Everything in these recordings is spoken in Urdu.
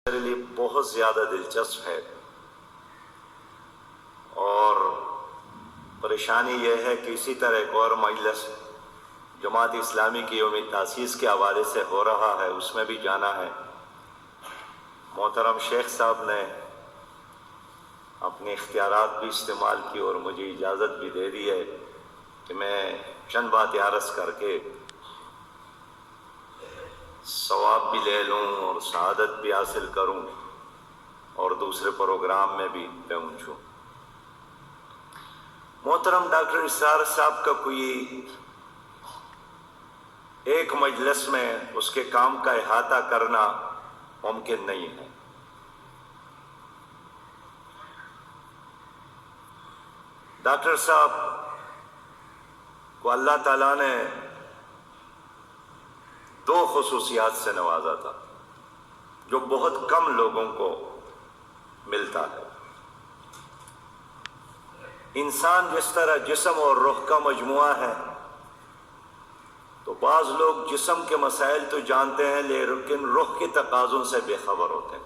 میرے لیے بہت زیادہ دلچسپ ہے، اور پریشانی یہ ہے کہ اسی طرح ایک اور مجلس جماعت اسلامی کی یوم تاسیس کے حوالے سے ہو رہا ہے، اس میں بھی جانا ہے۔ محترم شیخ صاحب نے اپنے اختیارات بھی استعمال کی اور مجھے اجازت بھی دے دی ہے کہ میں چند باتیں عرض کر کے ثواب بھی لے لوں اور سعادت بھی حاصل کروں اور دوسرے پروگرام میں بھی پہنچوں۔ محترم ڈاکٹر اسرار صاحب کا کوئی ایک مجلس میں اس کے کام کا احاطہ کرنا ممکن نہیں ہے۔ ڈاکٹر صاحب کو اللہ تعالیٰ نے دو خصوصیات سے نوازا تھا جو بہت کم لوگوں کو ملتا ہے۔ انسان جس طرح جسم اور روح کا مجموعہ ہے، تو بعض لوگ جسم کے مسائل تو جانتے ہیں لیکن روح کے تقاضوں سے بے خبر ہوتے ہیں،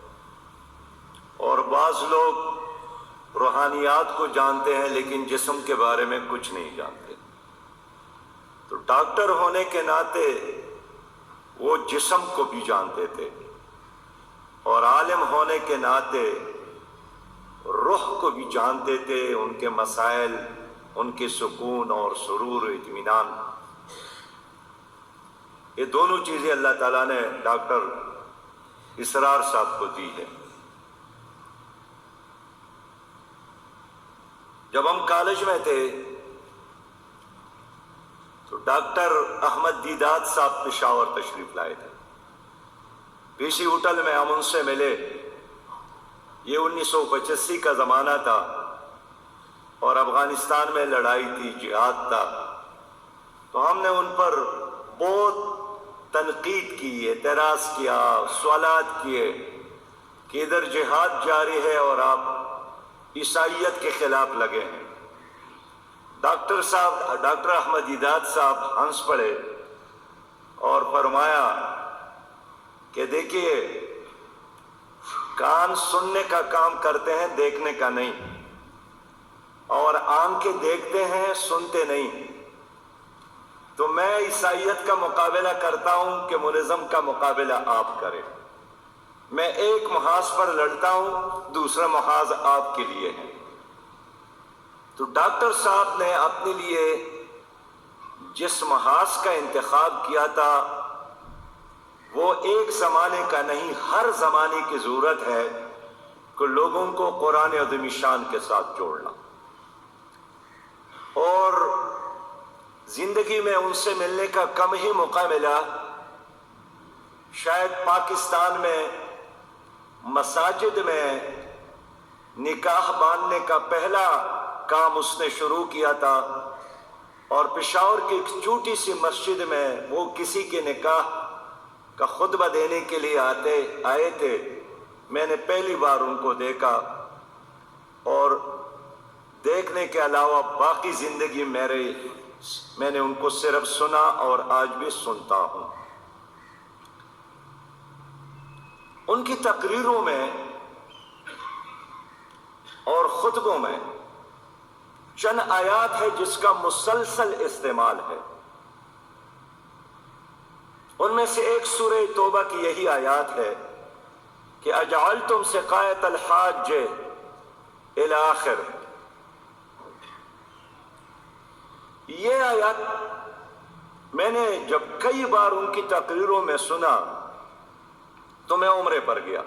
اور بعض لوگ روحانیات کو جانتے ہیں لیکن جسم کے بارے میں کچھ نہیں جانتے۔ تو ڈاکٹر ہونے کے ناطے وہ جسم کو بھی جانتے تھے، اور عالم ہونے کے ناطے روح کو بھی جانتے تھے، ان کے مسائل، ان کے سکون اور سرور و اطمینان۔ یہ دونوں چیزیں اللہ تعالیٰ نے ڈاکٹر اسرار صاحب کو دی ہے۔ جب ہم کالج میں تھے تو ڈاکٹر احمد دیداد صاحب پشاور تشریف لائے تھے۔ پی سی ہوٹل میں ہم ان سے ملے۔ یہ 1985 کا زمانہ تھا اور افغانستان میں لڑائی تھی، جہاد تھا۔ تو ہم نے ان پر بہت تنقید کی، اعتراض کیا، سوالات کیے کہ ادھر جہاد جاری ہے اور آپ عیسائیت کے خلاف لگے ہیں۔ ڈاکٹر احمد دیداد صاحب ہنس پڑے اور فرمایا کہ دیکھیے، کان سننے کا کام کرتے ہیں، دیکھنے کا نہیں، اور آنکھیں دیکھتے ہیں، سنتے نہیں۔ تو میں عیسائیت کا مقابلہ کرتا ہوں کہ منظم کا مقابلہ آپ کریں۔ میں ایک محاذ پر لڑتا ہوں، دوسرا محاذ آپ کے لیے ہے۔ تو ڈاکٹر صاحب نے اپنے لیے جس محاذ کا انتخاب کیا تھا وہ ایک زمانے کا نہیں، ہر زمانے کی ضرورت ہے کہ لوگوں کو قرآن عظیم شان کے ساتھ جوڑنا۔ اور زندگی میں ان سے ملنے کا کم ہی موقع ملا۔ شاید پاکستان میں مساجد میں نکاح باندھنے کا پہلا کام اس نے شروع کیا تھا، اور پشاور کی ایک چھوٹی سی مسجد میں وہ کسی کے نکاح کا خطبہ دینے کے لیے آئے تھے۔ میں نے پہلی بار ان کو دیکھا، اور دیکھنے کے علاوہ باقی زندگی میں نے ان کو صرف سنا اور آج بھی سنتا ہوں۔ ان کی تقریروں میں اور خطبوں میں چند آیات ہے جس کا مسلسل استعمال ہے۔ ان میں سے ایک سورہ توبہ کی یہی آیات ہے کہ اجعلتم سقایۃ الحاج الی آخر۔ یہ آیات میں نے جب کئی بار ان کی تقریروں میں سنا تو میں عمرے پر گیا،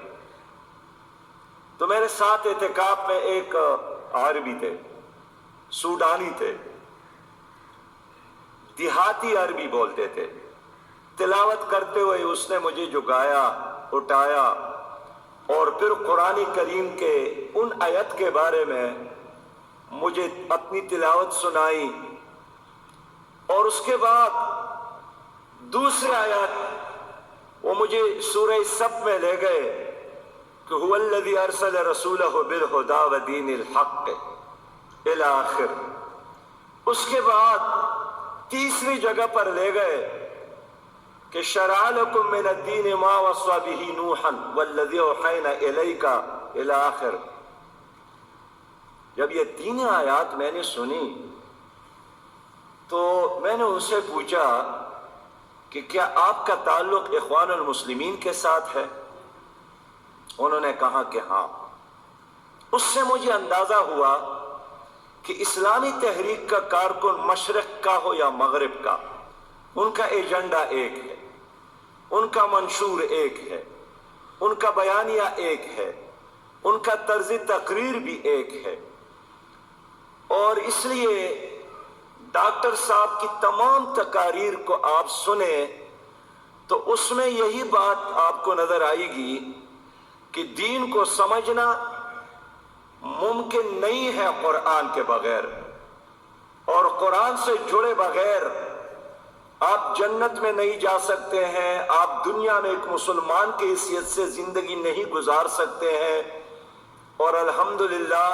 تو میرے ساتھ اعتکاف میں ایک عربی تھے، سوڈانی تھے، دیہاتی عربی بولتے تھے۔ تلاوت کرتے ہوئے اس نے مجھے جھکایا، اٹھایا، اور پھر قرآن کریم کے ان آیت کے بارے میں مجھے اپنی تلاوت سنائی، اور اس کے بعد دوسری آیت وہ مجھے سورہ صف میں لے گئے کہ هو الذی ارسل رسولہ بالہدی ودین الحق الی آخر۔ اس کے بعد تیسری جگہ پر لے گئے کہ شرع لکم من الدین ما وصى به نوحا والذی اوحینا الیک الی آخر. جب یہ 3 آیات میں نے سنی تو میں نے ان سے پوچھا کہ کیا آپ کا تعلق اخوان المسلمین کے ساتھ ہے؟ انہوں نے کہا کہ ہاں. اس سے مجھے اندازہ ہوا کہ اسلامی تحریک کا کارکن مشرق کا ہو یا مغرب کا، ان کا ایجنڈا ایک ہے، ان کا منشور ایک ہے، ان کا بیانیہ ایک ہے، ان کا طرز تقریر بھی ایک ہے. اور اس لیے ڈاکٹر صاحب کی تمام تقاریر کو آپ سنیں تو اس میں یہی بات آپ کو نظر آئے گی کہ دین کو سمجھنا ممکن نہیں ہے قرآن کے بغیر، اور قرآن سے جڑے بغیر آپ جنت میں نہیں جا سکتے ہیں، آپ دنیا میں ایک مسلمان کی حیثیت سے زندگی نہیں گزار سکتے ہیں. اور الحمدللہ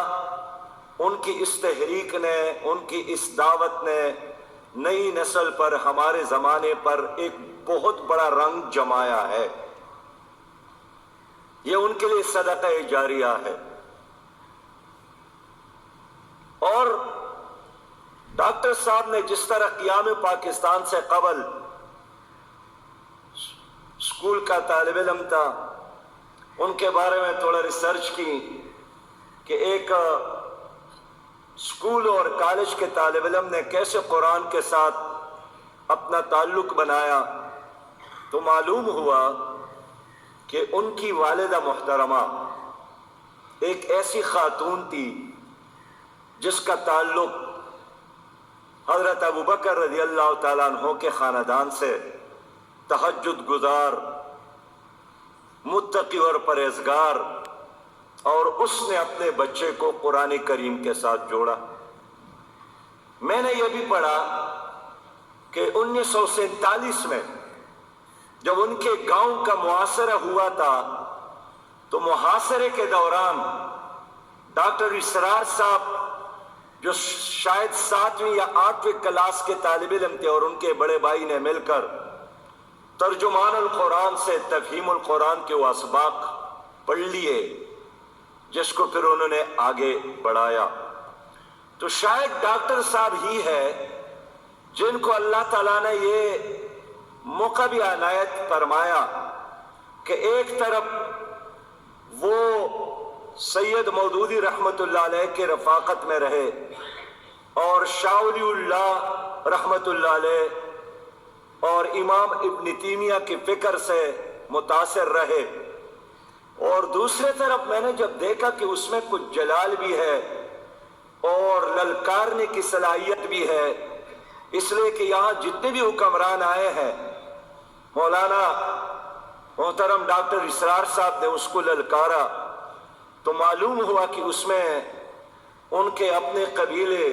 ان کی اس تحریک نے، ان کی اس دعوت نے نئی نسل پر، ہمارے زمانے پر ایک بہت بڑا رنگ جمایا ہے. یہ ان کے لیے صدقہ جاریہ ہے. اور ڈاکٹر صاحب نے جس طرح قیام پاکستان سے قبل اسکول کا طالب علم تھا، ان کے بارے میں تھوڑا ریسرچ کی کہ ایک اسکول اور کالج کے طالب علم نے کیسے قرآن کے ساتھ اپنا تعلق بنایا، تو معلوم ہوا کہ ان کی والدہ محترمہ ایک ایسی خاتون تھی جس کا تعلق حضرت ابوبکر رضی اللہ تعالیٰ عنہ کے خاندان سے، تہجد گزار، متقی اور پرہیزگار، اور اس نے اپنے بچے کو قرآن کریم کے ساتھ جوڑا. میں نے یہ بھی پڑھا کہ 1947 میں جب ان کے گاؤں کا محاصرہ ہوا تھا تو محاصرے کے دوران ڈاکٹر اسرار صاحب جو شاید 7ویں یا 8ویں کلاس کے طالب علم تھے، اور ان کے بڑے بھائی نے مل کر ترجمان القرآن سے تفہیم القرآن کے وہ اسباق پڑھ لیے، جس کو پھر انہوں نے آگے بڑھایا. تو شاید ڈاکٹر صاحب ہی ہے جن کو اللہ تعالیٰ نے یہ موقع بھی عنایت فرمایا کہ ایک طرف وہ سید مودودی رحمت اللہ علیہ کے رفاقت میں رہے، اور شاہ ولی اللہ رحمت اللہ علیہ اور امام ابن تیمیہ کی فکر سے متاثر رہے، اور دوسرے طرف میں نے جب دیکھا کہ اس میں کچھ جلال بھی ہے اور للکارنے کی صلاحیت بھی ہے، اس لیے کہ یہاں جتنے بھی حکمران آئے ہیں، مولانا محترم ڈاکٹر اسرار صاحب نے اس کو للکارا، تو معلوم ہوا کہ اس میں ان کے اپنے قبیلے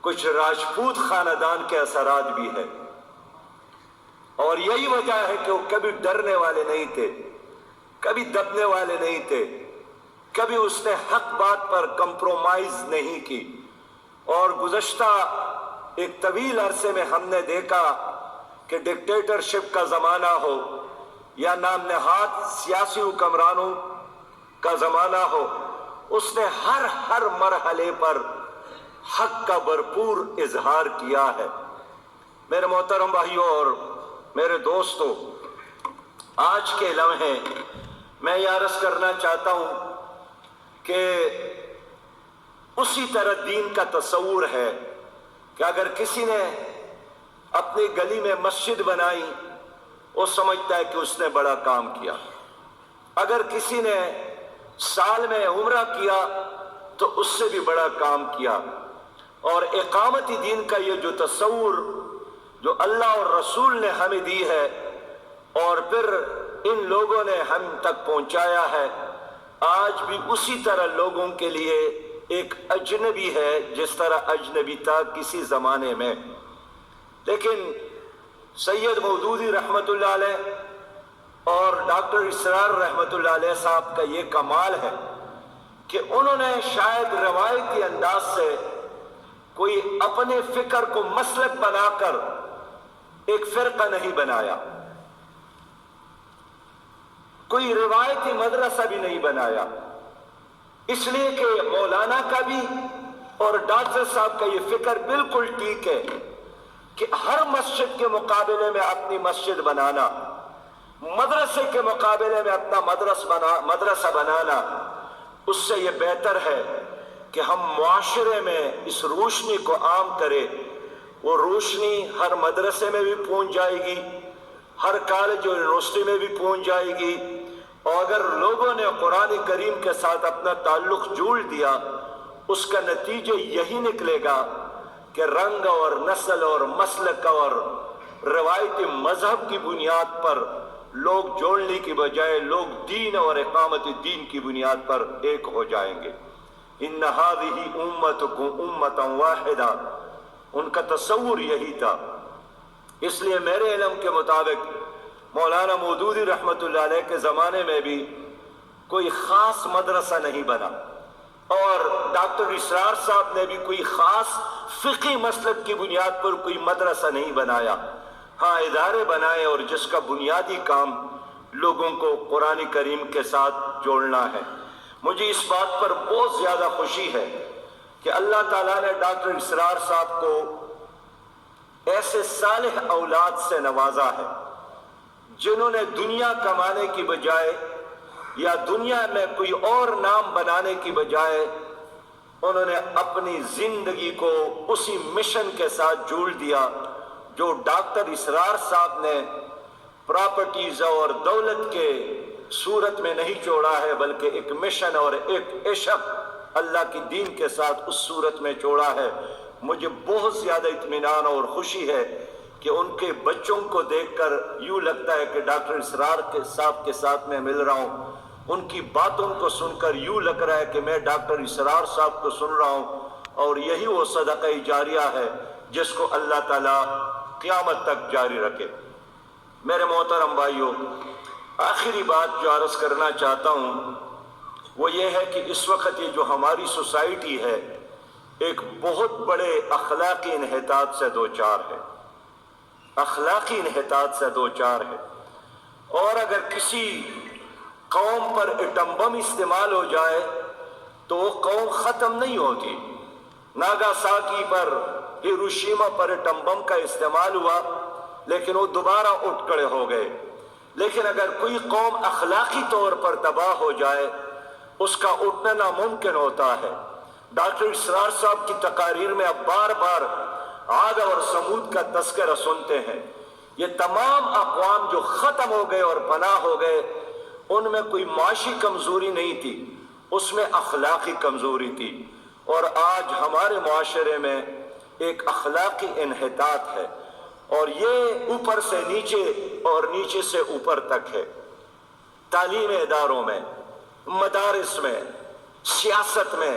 کچھ راجپوت خاندان کے اثرات بھی ہیں. اور یہی وجہ ہے کہ وہ کبھی ڈرنے والے نہیں تھے، کبھی دبنے والے نہیں تھے، کبھی اس نے حق بات پر کمپرومائز نہیں کی. اور گزشتہ ایک طویل عرصے میں ہم نے دیکھا کہ ڈکٹیٹرشپ کا زمانہ ہو یا نام نہاد سیاسی حکمرانوں کا زمانہ ہو، اس نے ہر مرحلے پر حق کا بھرپور اظہار کیا ہے. میرے محترم بھائیوں اور میرے دوستوں، آج کے لمحے میں یہ عرض کرنا چاہتا ہوں کہ اسی طرح دین کا تصور ہے کہ اگر کسی نے اپنی گلی میں مسجد بنائی، وہ سمجھتا ہے کہ اس نے بڑا کام کیا. اگر کسی نے سال میں عمرہ کیا تو اس سے بھی بڑا کام کیا. اور اقامت دین کا یہ جو تصور جو اللہ اور رسول نے ہمیں دی ہے اور پھر ان لوگوں نے ہم تک پہنچایا ہے، آج بھی اسی طرح لوگوں کے لیے ایک اجنبی ہے جس طرح اجنبی تھا کسی زمانے میں. لیکن سید مودودی رحمت اللہ علیہ اور ڈاکٹر اسرار رحمت اللہ علیہ صاحب کا یہ کمال ہے کہ انہوں نے شاید روایتی انداز سے کوئی اپنے فکر کو مسلک بنا کر ایک فرقہ نہیں بنایا، کوئی روایتی مدرسہ بھی نہیں بنایا، اس لیے کہ مولانا کا بھی اور ڈاکٹر صاحب کا یہ فکر بالکل ٹھیک ہے کہ ہر مسجد کے مقابلے میں اپنی مسجد بنانا، مدرسے کے مقابلے میں اپنا مدرسہ بنانا، اس سے یہ بہتر ہے کہ ہم معاشرے میں اس روشنی کو عام کریں۔ وہ روشنی ہر مدرسے میں بھی پہنچ جائے گی، ہر کالج اور یونیورسٹی میں بھی پہنچ جائے گی، اور اگر لوگوں نے قرآن کریم کے ساتھ اپنا تعلق جوڑ دیا، اس کا نتیجہ یہی نکلے گا کہ رنگ اور نسل اور مسلک اور روایتی مذہب کی بنیاد پر لوگ جوڑنے کی بجائے لوگ دین اور اقامت دین کی بنیاد پر ایک ہو جائیں گے۔ ان هذه امتکم امۃ واحدہ، ان کا تصور یہی تھا۔ اس لیے میرے علم کے مطابق مولانا مودودی رحمۃ اللہ علیہ کے زمانے میں بھی کوئی خاص مدرسہ نہیں بنا، اور ڈاکٹر اسرار صاحب نے بھی کوئی خاص فقہی مسلک کی بنیاد پر کوئی مدرسہ نہیں بنایا۔ ہاں، ادارے بنائے اور جس کا بنیادی کام لوگوں کو قرآن کریم کے ساتھ جوڑنا ہے۔ مجھے اس بات پر بہت زیادہ خوشی ہے کہ اللہ تعالیٰ نے ڈاکٹر اسرار صاحب کو ایسے صالح اولاد سے نوازا ہے جنہوں نے دنیا کمانے کی بجائے یا دنیا میں کوئی اور نام بنانے کی بجائے انہوں نے اپنی زندگی کو اسی مشن کے ساتھ جوڑ دیا جو ڈاکٹر اسرار صاحب نے پراپرٹیز اور دولت کے صورت میں نہیں چھوڑا ہے، بلکہ ایک مشن اور ایک عشق اللہ کی دین کے ساتھ اس صورت میں چھوڑا ہے۔ مجھے بہت زیادہ اطمینان اور خوشی ہے کہ ان کے بچوں کو دیکھ کر یوں لگتا ہے کہ ڈاکٹر اسرار صاحب کے ساتھ میں مل رہا ہوں، ان کی باتوں کو سن کر یوں لگ رہا ہے کہ میں ڈاکٹر اسرار صاحب کو سن رہا ہوں، اور یہی وہ صدقہ جاریہ ہے جس کو اللہ تعالیٰ قیامت تک جاری رکھے۔ میرے محترم بھائیوں، آخری بات جو عرض کرنا چاہتا ہوں وہ یہ ہے کہ اس وقت یہ جو ہماری سوسائٹی ہے ایک بہت بڑے اخلاقی انحطاط سے دوچار ہے، اخلاقی انحطاط سے دوچار ہے، اور اگر کسی قوم پر ایٹم بم استعمال ہو جائے تو وہ قوم ختم نہیں ہوتی۔ ناگاساکی پر، ہیروشیما پر ایٹم بم کا استعمال ہوا لیکن وہ دوبارہ اٹھ کھڑے ہو گئے، لیکن اگر کوئی قوم اخلاقی طور پر تباہ ہو جائے اس کا اٹھنا ناممکن ہوتا ہے۔ ڈاکٹر اسرار صاحب کی تقاریر میں اب بار بار عاد اور سمود کا تذکرہ سنتے ہیں۔ یہ تمام اقوام جو ختم ہو گئے اور پناہ ہو گئے ان میں کوئی معاشی کمزوری نہیں تھی، اس میں اخلاقی کمزوری تھی، اور آج ہمارے معاشرے میں ایک اخلاقی انحطاط ہے، اور یہ اوپر سے نیچے اور نیچے سے اوپر تک ہے۔ تعلیم اداروں میں، مدارس میں، سیاست میں،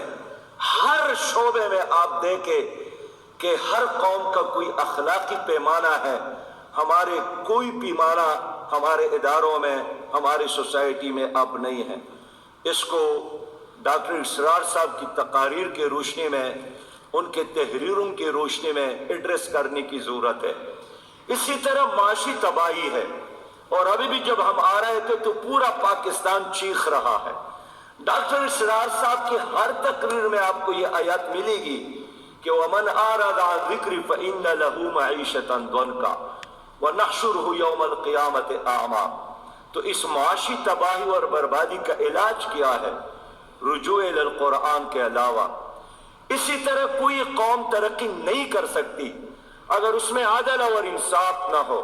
ہر شعبے میں آپ دیکھیں کہ ہر قوم کا کوئی اخلاقی پیمانہ ہے، ہمارے کوئی پیمانہ ہمارے اداروں میں، ہماری سوسائٹی میں اب نہیں ہے۔ اس کو ڈاکٹر اسرار صاحب کی تقاریر کی روشنی میں، ان کے تحریروں کی روشنی میں ایڈریس کرنے کی ضرورت ہے۔ اسی طرح معاشی تباہی ہے، اور ابھی بھی جب ہم آ رہے تھے تو پورا پاکستان چیخ رہا ہے۔ ڈاکٹر اسرار صاحب کی ہر تقریر میں آپ کو یہ آیات ملے گی کہ وَمَنْ أَعْرَضَ عَنْ ذِكْرِي فَإِنَّ لَهُ مَعِيشَةً ضَنْكًا وَنَحْشُرُهُ يَوْمَ الْقِيَامَةِ أَعْمَىٰ۔ تو اس معاشی تباہی اور بربادی کا علاج کیا ہے؟ رجوع الی القرآن کے علاوہ۔ اسی طرح کوئی قوم ترقی نہیں کر سکتی اگر اس میں عدل اور انصاف نہ ہو،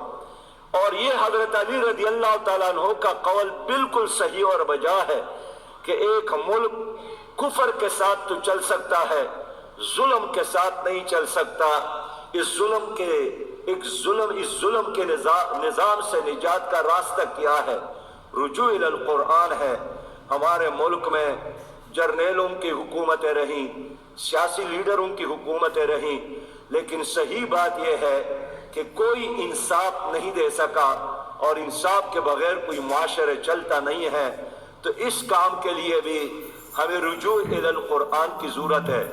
اور یہ حضرت علی رضی اللہ تعالیٰ عنہ کا قول بالکل صحیح اور بجا ہے کہ ایک ملک کفر کے ساتھ تو چل سکتا ہے، ظلم کے ساتھ نہیں چل سکتا۔ اس ظلم کے نظام سے نجات کا راستہ کیا ہے؟ رجوع الی القرآن ہے۔ ہمارے ملک میں جرنیلوں کی حکومتیں رہیں، سیاسی لیڈروں کی حکومتیں رہیں، لیکن صحیح بات یہ ہے کہ کوئی انصاف نہیں دے سکا، اور انصاف کے بغیر کوئی معاشرے چلتا نہیں ہے۔ تو اس کام کے لیے بھی ہمیں رجوع الی القرآن کی ضرورت ہے۔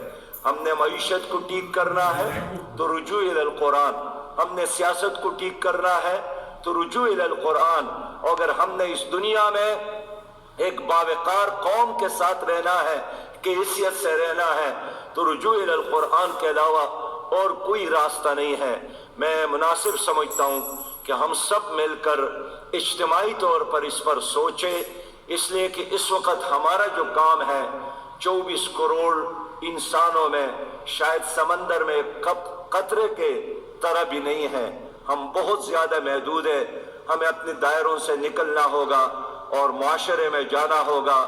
ہم نے معیشت کو ٹھیک کرنا ہے تو رجوع الی القرآن، ہم نے سیاست کو ٹھیک کرنا ہے تو رجوع الی القرآن، اگر ہم نے اس دنیا میں ایک باوقار قوم کے ساتھ رہنا ہے، کہ حیثیت سے رہنا ہے، تو رجوع الی القرآن کے علاوہ اور کوئی راستہ نہیں ہے۔ میں مناسب سمجھتا ہوں کہ ہم سب مل کر اجتماعی طور پر اس پر سوچیں، اس لیے کہ اس وقت ہمارا جو کام ہے 24 کروڑ انسانوں میں شاید سمندر میں قطرے کے طرح بھی نہیں ہے، ہم بہت زیادہ محدود ہیں۔ ہمیں اپنے دائروں سے نکلنا ہوگا اور معاشرے میں جانا ہوگا،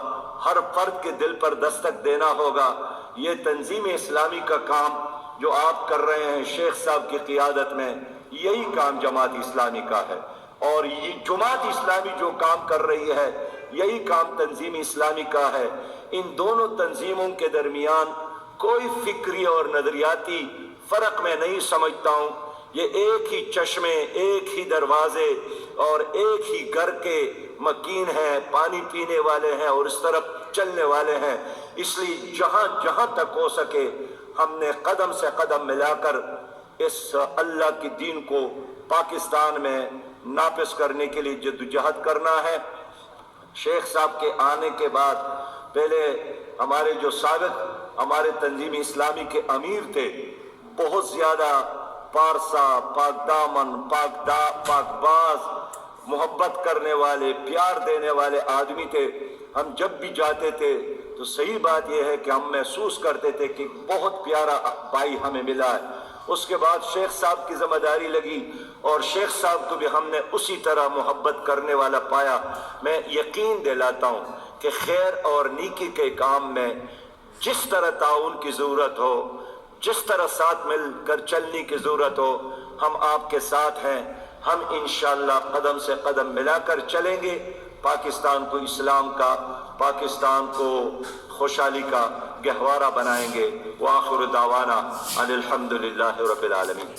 ہر فرد کے دل پر دستک دینا ہوگا۔ یہ تنظیم اسلامی کا کام جو آپ کر رہے ہیں شیخ صاحب کی قیادت میں، یہی کام جماعت اسلامی کا ہے، اور یہ جماعت اسلامی جو کام کر رہی ہے یہی کام تنظیم اسلامی کا ہے۔ ان دونوں تنظیموں کے درمیان کوئی فکری اور نظریاتی فرق میں نہیں سمجھتا ہوں۔ یہ ایک ہی چشمے، ایک ہی دروازے اور ایک ہی گھر کے مکین ہیں، پانی پینے والے ہیں اور اس طرف چلنے والے ہیں۔ اس لیے جہاں جہاں تک ہو سکے ہم نے قدم سے قدم ملا کر اس اللہ کے دین کو پاکستان میں نافذ کرنے کے لیے جدوجہد کرنا ہے۔ شیخ صاحب کے آنے کے بعد پہلے ہمارے جو سابق ہمارے تنظیم اسلامی کے امیر تھے، بہت زیادہ پارسا، پاک دامن، پاک باز، محبت کرنے والے، پیار دینے والے آدمی تھے۔ ہم جب بھی جاتے تھے تو صحیح بات یہ ہے کہ ہم محسوس کرتے تھے کہ بہت پیارا بھائی ہمیں ملا ہے۔ اس کے بعد شیخ صاحب کی ذمہ داری لگی اور شیخ صاحب کو بھی ہم نے اسی طرح محبت کرنے والا پایا۔ میں یقین دلاتا ہوں کہ خیر اور نیکی کے کام میں جس طرح تعاون کی ضرورت ہو، جس طرح ساتھ مل کر چلنے کی ضرورت ہو، ہم آپ کے ساتھ ہیں۔ ہم انشاءاللہ قدم سے قدم ملا کر چلیں گے، پاکستان کو اسلام کا، پاکستان کو خوشحالی کا گہوارہ بنائیں گے۔ وآخر دعوانا ان الحمدللہ رب العالمین۔